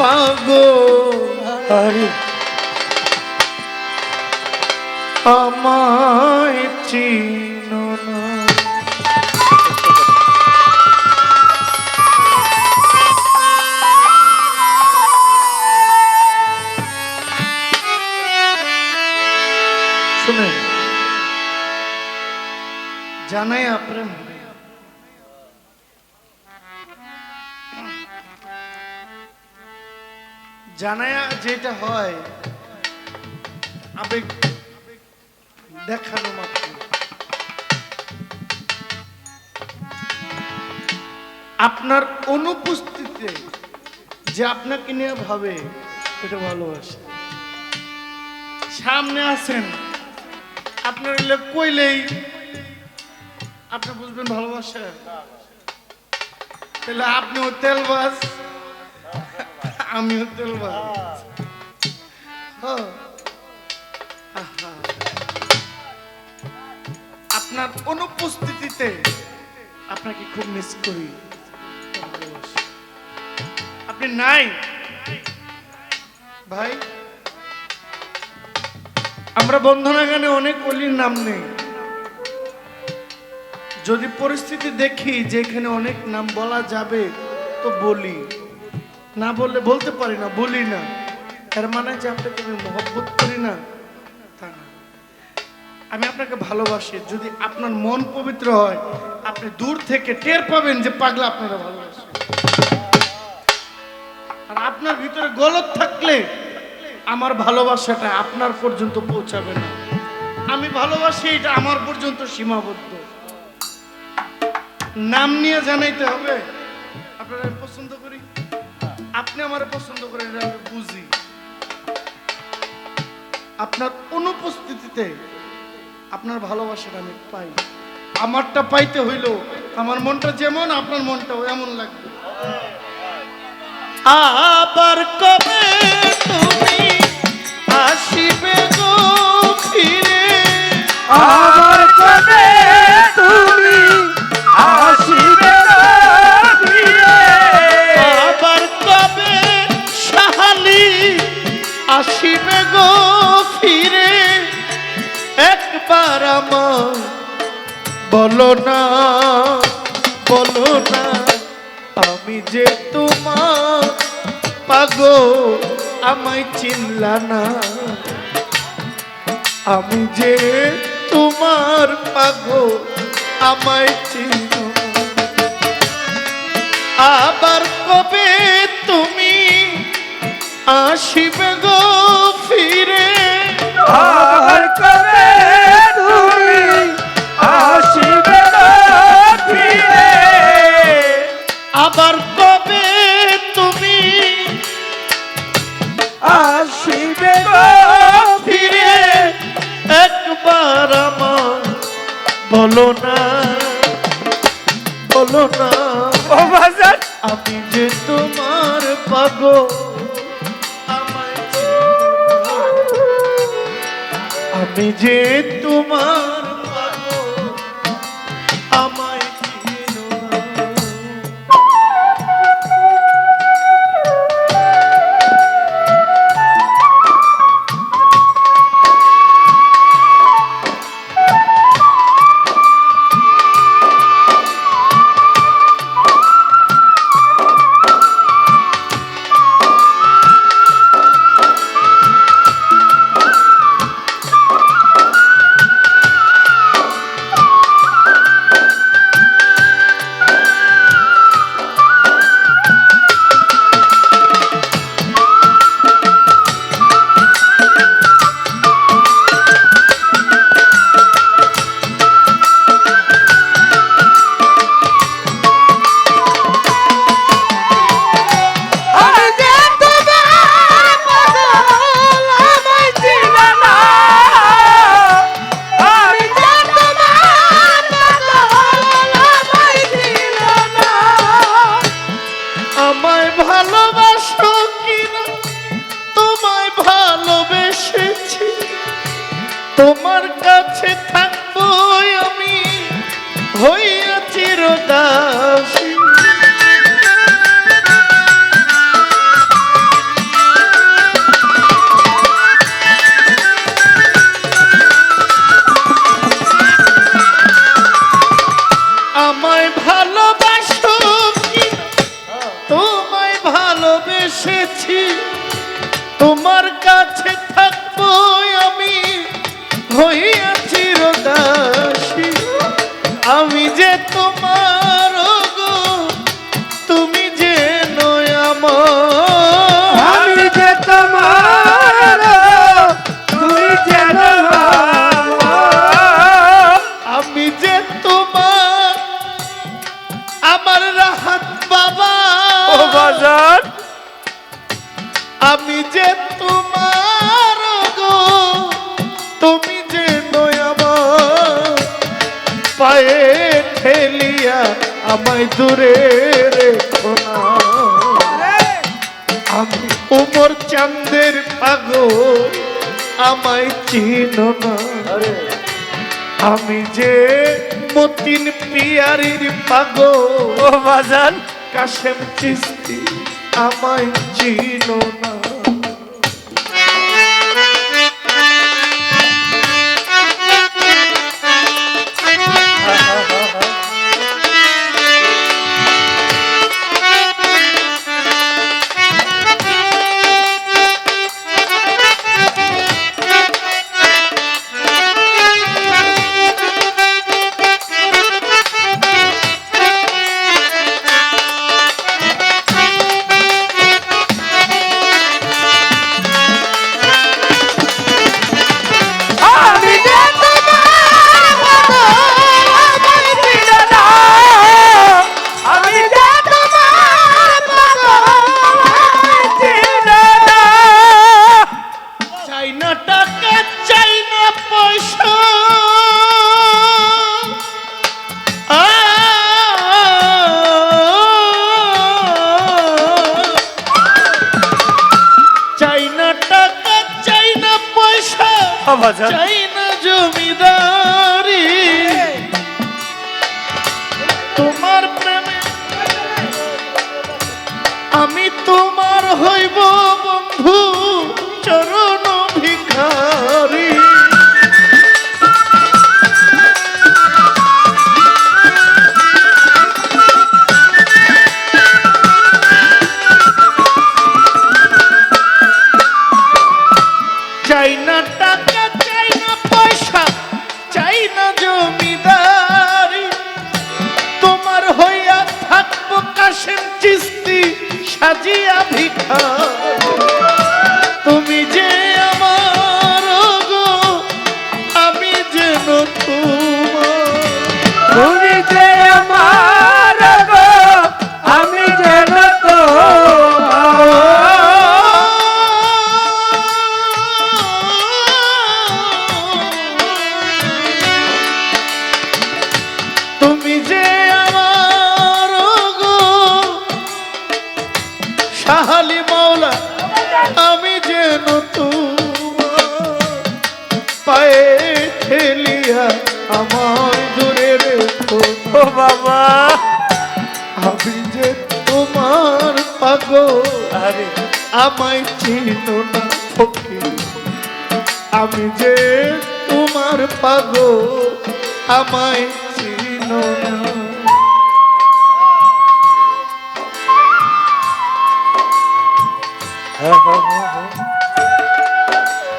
পাগল আমায় চিনো না। শুনেন, জানাই প্রেম জানায়া যেটা হয় আবেগ দেখানো মাত্র। আপনার অনুপস্থিতিতে যে আপনাকে নিয়ে ভাবে এটা ভালোবাসা। সামনে আছেন, আপনার কইলেই আপনি বুঝবেন ভালোবাসা। তাহলে আপনিও তেলবাজ, আমিও তেলবাজ। আপনার অনুপস্থিতিতে আপনাকে খুব মিস করি। আপনি নাই ভাই। আমরা বন্ধনা গানে অনেক অলির নাম নেই। যদি পরিস্থিতি দেখি যে এখানে অনেক নাম বলা যাবে তো বলি, না বললে বলতে পারি না, বলি না। এর মানে যে আপনাকে আমি মহব্বত করি না তা না। আমি আপনাকে ভালোবাসি। যদি আপনার মন পবিত্র হয়, আপনি দূর থেকে টের পাবেন যে পাগলা আপনারা ভালোবাসে। আর আপনার ভিতরে গলত থাকলে আমার ভালোবাসাটা আপনার পর্যন্ত পৌঁছাবে না। আমি ভালোবাসি, এটা আমার পর্যন্ত সীমাবদ্ধ। নাম নিয়ে জানাইতে হবে আপনারা পছন্দ করি, আপনি আমার পছন্দ করেন, এটা আমি বুঝি। আপনার অনুপস্থিতিতে আপনার ভালোবাসাটা আমি পাই। আমারটা পাইতে হইল আমার মনটা যেমন আপনার মনটাও এমন লাগবে। আবার কবে তুমি আসিবে গো ফিরে, আবার কবে তুমি আসিবে গো ফিরে, আবার কবে সাহালি আসিবে গো ফিরে, একবার আমার বলো না, বলো না। আমি যে তোমার পাগল আমায় চিনলা না, আমি যে তোমার পাগল আমায় চিনো না। আবার কবে তুমি আসিবে গো ফিরে, আবার কবে তুমি আসিবে গো ফিরে, আবার কবে তুমি আসিবে গো ফিরে, একবার আমার বলো না, বলো না। ও বাজার, আমি যে তোমার পাগল আমায় চিনো না, আমি যে তোমার পাগল আমায় চিনো না। তোমার কাছে থাকবো আমি হইয়া চিরদাসী। এসেছি তোমার কাছে থাকবো আমি হইয়াছি চিরদাসী আমি যে তোমার গো তুমি যে নয় আমার আমি যে তোমার তুমি যেন আমি যে তোমার আমার রাহাত বাবা ও বাজার আমি যে তোমার গো তুমি যে নয় আমার পায়ে ঠেলিয়া আমায় দূরে রেখো না আমি উমর চাঁদের পাগল আমায় চিনো না আমি যে মতিন পিয়ারির পাগল ও বাজার কাশেম চিস্তি আমায় চিনো না আমি যে আমি যে চাই না টাকা চাই না পয়সা চাই না টাকা চাই না পয়সা বাজার চাই না জমিদারি তোমার প্রেমে আমি তোমার হইব বন্ধু চরণ ভিখারি চাই না টাকা চাই না পয়সা চাই না জমিদারি তোমার হইয়া থাকবো কাশেম চিস্তি সাজিয়া ভিখারি তুমি যে আমার গো আমি যেন তোমার তুমি যে আমার গো আমি যেন তুমি যে আমার গো শাহালি মাওলা আমি যেন তোমার পায়ে ঠেলিয়া আমার দূরে রেখো ও বাবা আমি যে তোমার পাগল আরে আমায় চিনো না ফকির আমি যে তোমার পাগল আমায় চিনো না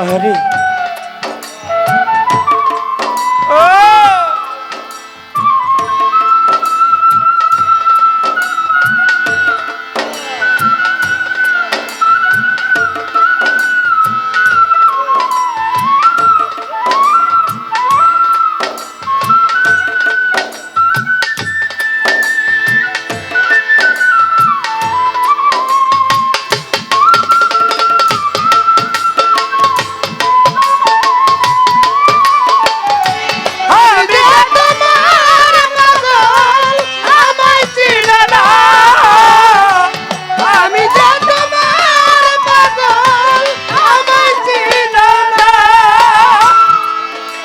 আরে ও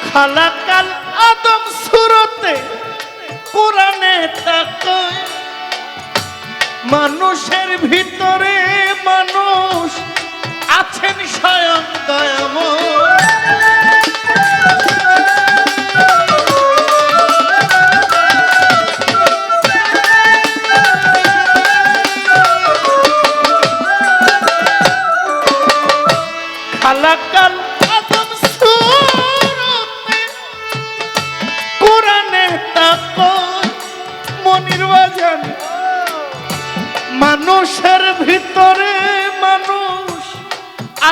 খালাকাল আদম সুরতে কোরআনে তাকায় মানুষের ভিতরে মানুষ আছেন স্বয়ং দয়াময়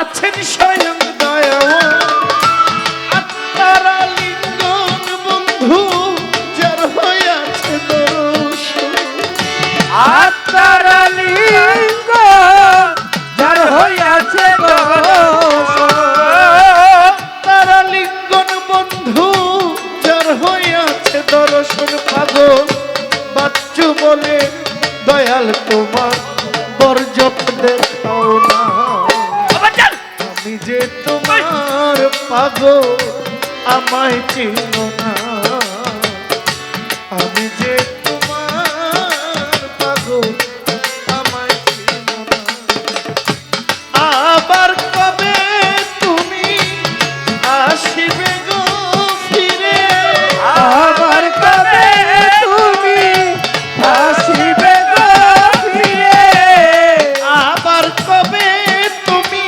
আছেন স্বয়ং দয়াময় আত্মার লিঙ্গন বন্ধু যার হইয়াছে দর্শন আত্মার লিঙ্গ যার হইয়াছে তারা লিঙ্গন বন্ধু যার হইয়াছে দর্শন পাগল বাচ্চু বলে দয়াল তোমার বরজত দেখাও না আমি যে তোমার পাগল আমায় চিনো না আমি যে তোমার পাগল আমায় চিনো না আবার কবে তুমি আসিবে গো ফিরে আবার কবে তুমি আসিবে গো ফিরে আবার কবে তুমি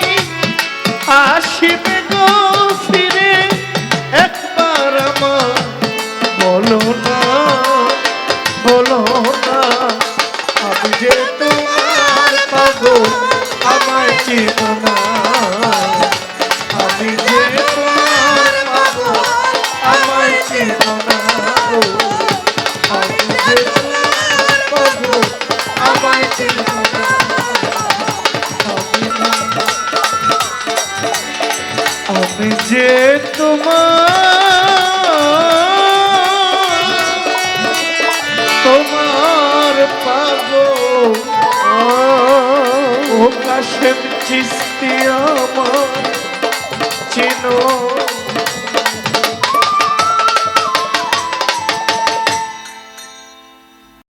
আসিবে গো ফিরে একবার আমার বলো না আমি যে তোমার পাগল আমায় চিনো না আমি যে তোমার পাগল আমায় চিনো না গো। আমি যে তোমার পাগল আমায় চিনো না আমি যে তোমার পাগল ও কাশেম চিস্তি আমার চিনো